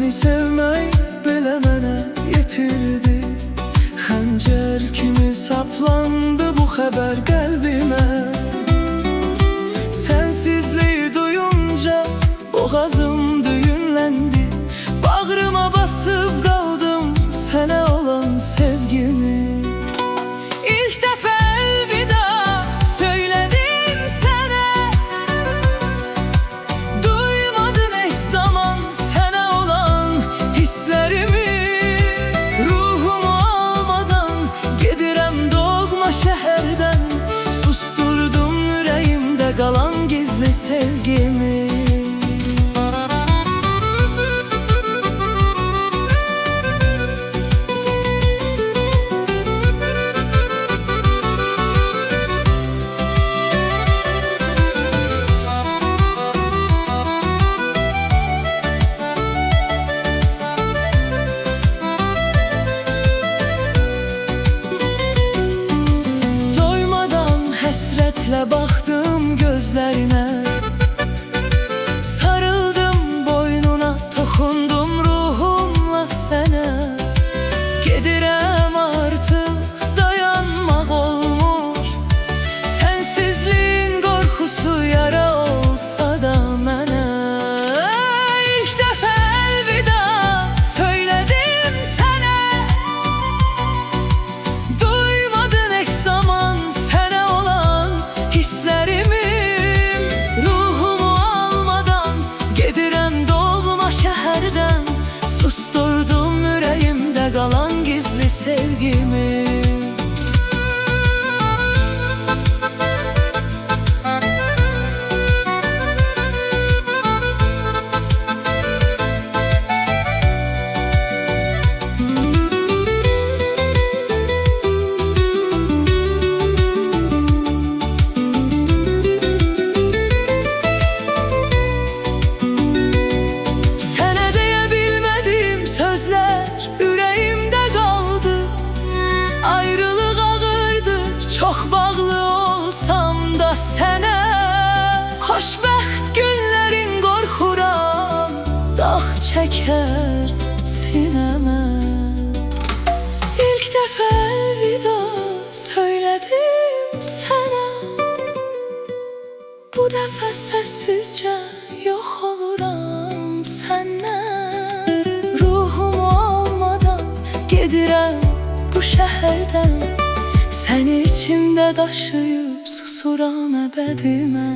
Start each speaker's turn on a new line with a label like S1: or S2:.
S1: Seni sevmək belə mənə yetirdi. Xəncər kimi saplandı bu xəbər qəlbimə. Sensizliyi duyunca boğazım düğünləndi. Bağrıma basıb qaldım sənə olan sevgimi. İlk dəfə əlvida söylədim sənə. Duymadın heç zaman sənə olan hisslərimi. Ruhumu almadan gedirəm doğma şəhərdən. Susturdum ürəyimdə qalan gizli sevgimi. Həsrətlə baxdım gözlərinə. Sarıldım boynuna, toxundum ruhumla sənə. Gedirəm artıq dayanmaq olmur. Sənsizliyin qorxusu yara olsa da mənə. İlk dəfə əlvida söylədim sənə. Duymadın heç zaman sənə olan hisslərimi. Ruhumu almadan gedirəm doğma şəhərdən. Susturdum ürəyimdə qalan gizli sevgimi. Sözlər ürəyimdə qaldı. Ayrılıq ağırdır, çox bağlı olsam da sənə. Xoşbəxt günlərin qorxuram, dağ çəkər sinəmə. İlk dəfə əlvida söylədim sənə. Bu dəfə səssizcə yox oluram səndən. Gedirəm bu şəhərdən. Səni içimdə daşıyıb susuram əbədimə.